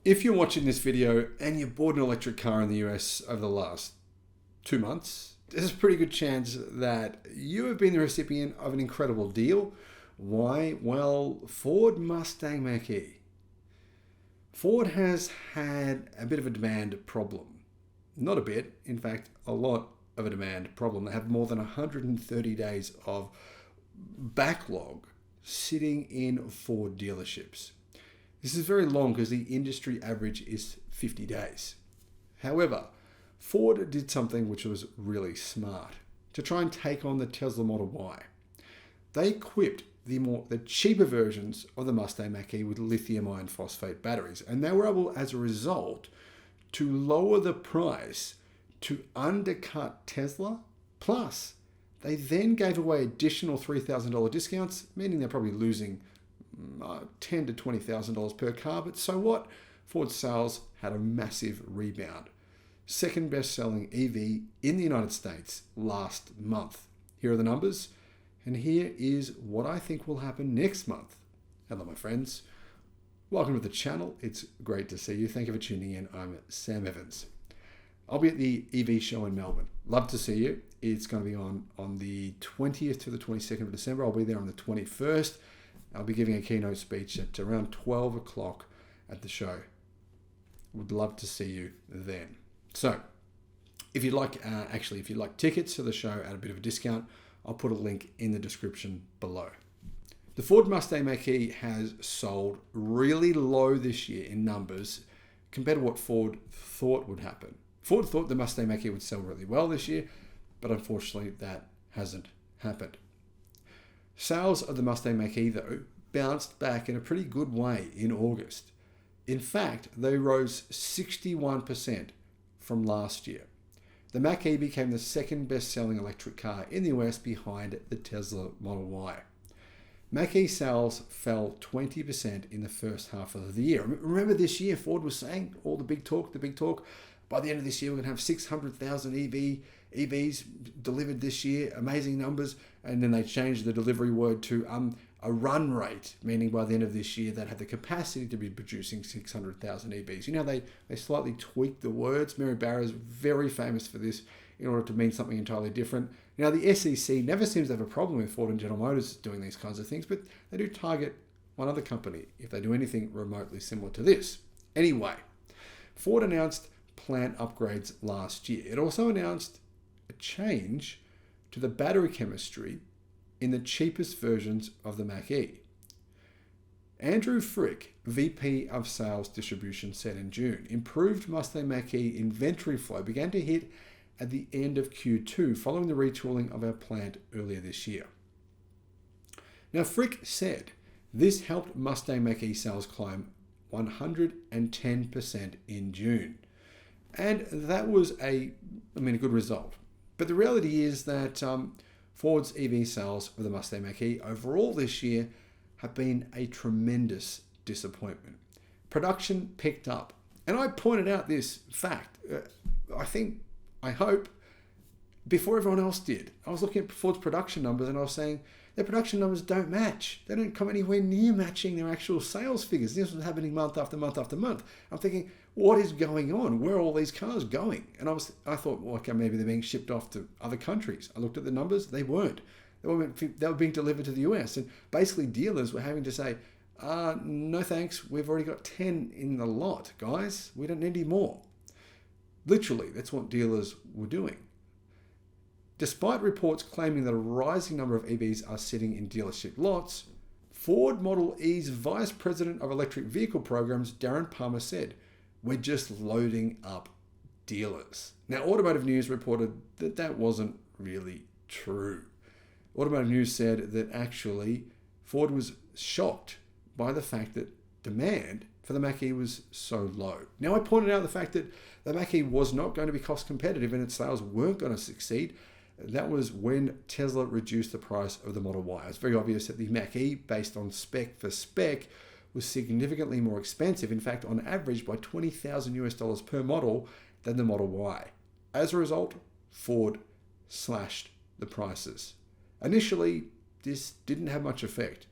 If you're watching this video and you bought an electric car in the US over the last 2 months, there's a pretty good chance that you have been the recipient of an incredible deal. Why? Well, Ford Mustang Mach-E. Ford has had a bit of a demand problem. Not a bit, in fact, a lot of a demand problem. They have more than 130 days of backlog sitting in Ford dealerships. This is very long because the industry average is 50 days. However, Ford did something which was really smart to try and take on the Tesla Model Y. They equipped the cheaper versions of the Mustang Mach-E with lithium iron phosphate batteries, and they were able, as a result, to lower the price to undercut Tesla. Plus, they then gave away additional $3,000 discounts, meaning they're probably losing $10,000 to $20,000 per car. But so what? Ford sales had a massive rebound. Second best-selling EV in the United States last month. Here are the numbers, and here is what I think will happen next month. Hello, my friends. Welcome to the channel. It's great to see you. Thank you for tuning in. I'm Sam Evans. I'll be at the EV show in Melbourne. Love to see you. It's going to be on the 20th to the 22nd of December. I'll be there on the 21st. I'll be giving a keynote speech at around 12 o'clock at the show. Would love to see you then. So, if you'd like tickets to the show at a bit of a discount, I'll put a link in the description below. The Ford Mustang Mach-E has sold really low this year in numbers compared to what Ford thought would happen. Ford thought the Mustang Mach-E would sell really well this year, but unfortunately that hasn't happened. Sales of the Mustang Mach-E, though, bounced back in a pretty good way in August. In fact, they rose 61% from last year. The Mach-E became the second best-selling electric car in the US behind the Tesla Model Y. Mach-E sales fell 20% in the first half of the year. Remember this year, Ford was saying all the big talk. By the end of this year, we're going to have 600,000 EVs delivered this year, amazing numbers. And then they changed the delivery word to a run rate, meaning by the end of this year, they'd have the capacity to be producing 600,000 EVs. You know, they slightly tweaked the words. Mary Barra is very famous for this in order to mean something entirely different. Now, the SEC never seems to have a problem with Ford and General Motors doing these kinds of things, but they do target one other company if they do anything remotely similar to this. Anyway, Ford announced plant upgrades last year. It also announced a change to the battery chemistry in the cheapest versions of the Mach-E. Andrew Frick, VP of Sales Distribution, said in June, improved Mustang Mach-E inventory flow began to hit at the end of Q2 following the retooling of our plant earlier this year. Now, Frick said this helped Mustang Mach-E sales climb 110% in June. And that was a good result. But the reality is that Ford's EV sales of the Mustang Mach-E overall this year have been a tremendous disappointment. Production picked up. And I pointed out this fact, I hope, before everyone else did. I was looking at Ford's production numbers and I was saying their production numbers don't match. They don't come anywhere near matching their actual sales figures. This was happening month after month after month. I'm thinking, what is going on? Where are all these cars going? And I thought, well, okay, maybe they're being shipped off to other countries. I looked at the numbers, they weren't. They were being delivered to the US. And basically dealers were having to say, no thanks, we've already got 10 in the lot, guys. We don't need any more. Literally, that's what dealers were doing. Despite reports claiming that a rising number of EVs are sitting in dealership lots, Ford Model E's Vice President of Electric Vehicle Programs, Darren Palmer, said, we're just loading up dealers. Now, Automotive News reported that that wasn't really true. Automotive News said that actually Ford was shocked by the fact that demand for the Mach-E was so low. Now, I pointed out the fact that the Mach-E was not going to be cost competitive and its sales weren't going to succeed. That was when Tesla reduced the price of the Model Y. It's very obvious that the Mach-E, based on spec for spec, was significantly more expensive, in fact, on average by $20,000 per model than the Model Y. As a result, Ford slashed the prices. Initially, this didn't have much effect,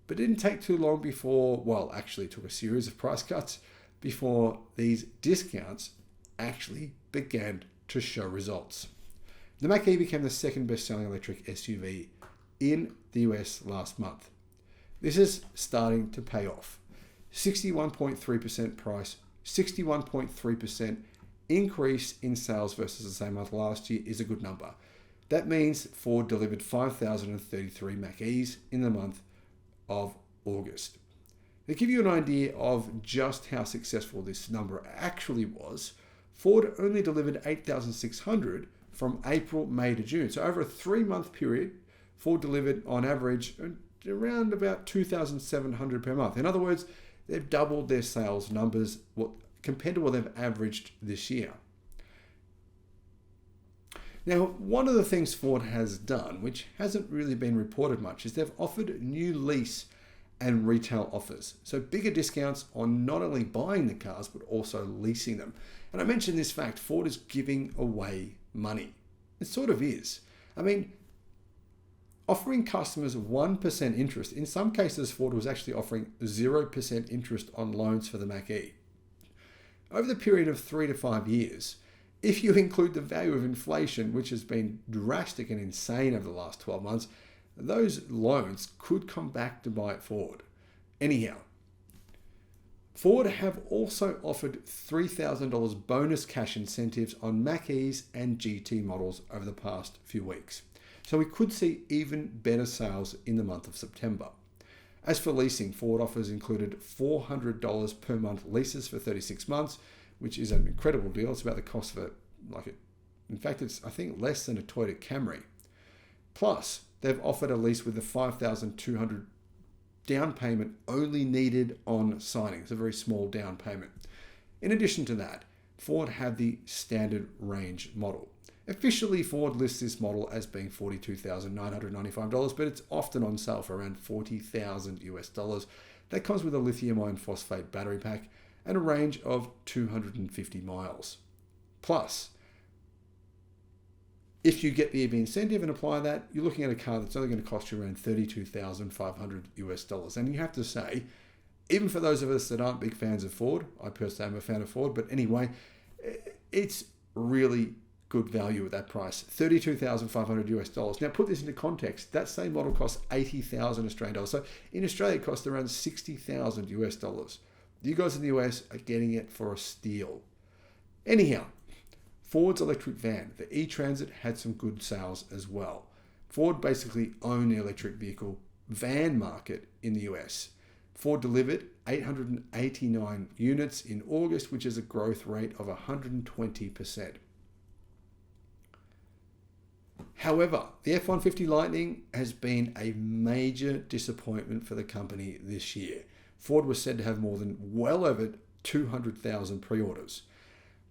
but it didn't take too long before, well, actually it took a series of price cuts before these discounts actually began to show results. The Mach-E became the second best-selling electric SUV in the US last month. This is starting to pay off. 61.3% price, 61.3% increase in sales versus the same month last year is a good number. That means Ford delivered 5,033 Mach-E's in the month of August. To give you an idea of just how successful this number actually was, Ford only delivered 8,600 from April, May to June. So over a 3-month period, Ford delivered on average around about 2,700 per month. In other words, they've doubled their sales numbers compared to what they've averaged this year. Now, one of the things Ford has done, which hasn't really been reported much, is they've offered new lease and retail offers. So bigger discounts on not only buying the cars, but also leasing them. And I mentioned this fact, Ford is giving away money. It sort of is. I mean, offering customers 1% interest. In some cases, Ford was actually offering 0% interest on loans for the Mach-E. Over the period of 3 to 5 years, if you include the value of inflation, which has been drastic and insane over the last 12 months, those loans could come back to bite Ford. Anyhow, Ford have also offered $3,000 bonus cash incentives on Mach-E's and GT models over the past few weeks. So we could see even better sales in the month of September. As for leasing, Ford offers included $400 per month leases for 36 months, which is an incredible deal. It's about the cost of in fact, it's I think less than a Toyota Camry. Plus, they've offered a lease with a $5,200 down payment only needed on signing. It's a very small down payment. In addition to that, Ford have the standard range model. Officially, Ford lists this model as being $42,995, but it's often on sale for around $40,000 US. That comes with a lithium iron phosphate battery pack and a range of 250 miles. Plus, if you get the EV incentive and apply that, you're looking at a car that's only going to cost you around $32,500 US. And you have to say, even for those of us that aren't big fans of Ford, I personally am a fan of Ford, but anyway, it's really good value at that price, $32,500 US. Now put this into context, that same model costs 80,000 Australian dollars. So in Australia it costs around 60,000 US. You guys in the US are getting it for a steal. Anyhow, Ford's electric van, the e-Transit, had some good sales as well. Ford basically owned the electric vehicle van market in the US. Ford delivered 889 units in August, which is a growth rate of 120%. However, the F-150 Lightning has been a major disappointment for the company this year. Ford was said to have well over 200,000 pre-orders.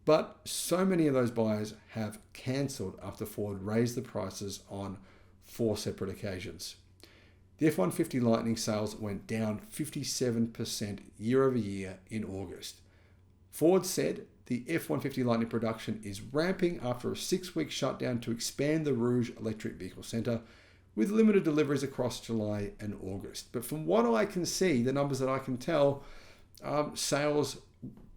But so many of those buyers have cancelled after Ford raised the prices on 4 separate occasions. The F-150 Lightning sales went down 57% year over year in August. Ford said the F-150 Lightning production is ramping after a 6-week shutdown to expand the Rouge Electric Vehicle Centre, with limited deliveries across July and August. But from what I can see, the numbers that I can tell, sales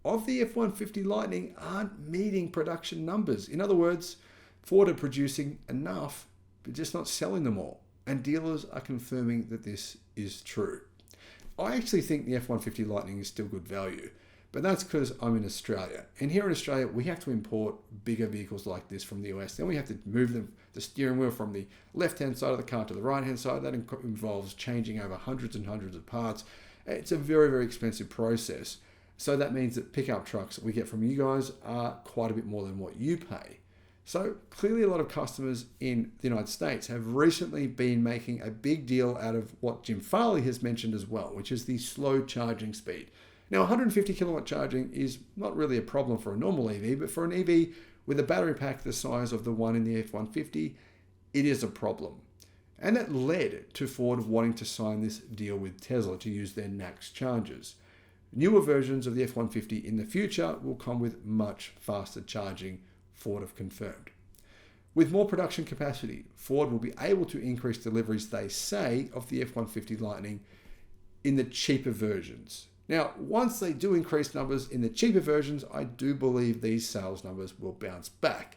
of the F-150 Lightning aren't meeting production numbers. In other words, Ford are producing enough, but just not selling them all. And dealers are confirming that this is true. I actually think the F-150 Lightning is still good value, but that's because I'm in Australia. And here in Australia, we have to import bigger vehicles like this from the US. Then we have to move the steering wheel from the left-hand side of the car to the right-hand side. That involves changing over hundreds and hundreds of parts. It's a very, very expensive process. So that means that pickup trucks we get from you guys are quite a bit more than what you pay. So clearly a lot of customers in the United States have recently been making a big deal out of what Jim Farley has mentioned as well, which is the slow charging speed. Now 150 kilowatt charging is not really a problem for a normal EV, but for an EV with a battery pack the size of the one in the F-150, it is a problem. And that led to Ford wanting to sign this deal with Tesla to use their NACS chargers. Newer versions of the F-150 in the future will come with much faster charging, Ford have confirmed. With more production capacity, Ford will be able to increase deliveries, they say, of the F-150 Lightning in the cheaper versions. Now, once they do increase numbers in the cheaper versions, I do believe these sales numbers will bounce back.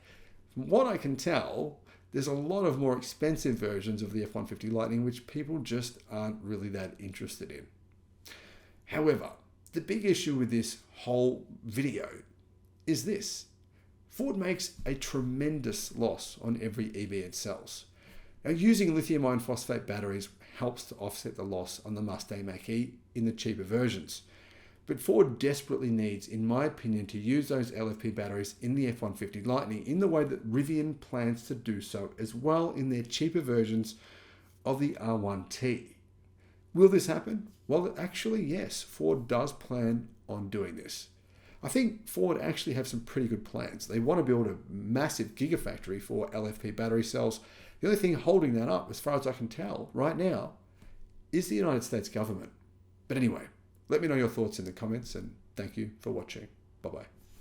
From what I can tell, there's a lot of more expensive versions of the F150 Lightning which people just aren't really that interested in. However, the big issue with this whole video is this. Ford makes a tremendous loss on every EV it sells. Now, using lithium iron phosphate batteries helps to offset the loss on the Mustang Mach-E in the cheaper versions. But Ford desperately needs, in my opinion, to use those LFP batteries in the F150 Lightning in the way that Rivian plans to do so as well in their cheaper versions of the R1T. Will this happen? Well, actually, yes, Ford does plan on doing this. I think Ford actually have some pretty good plans. They want to build a massive gigafactory for LFP battery cells. The only thing holding that up, as far as I can tell right now, is the United States government. But anyway, let me know your thoughts in the comments, and thank you for watching. Bye-bye.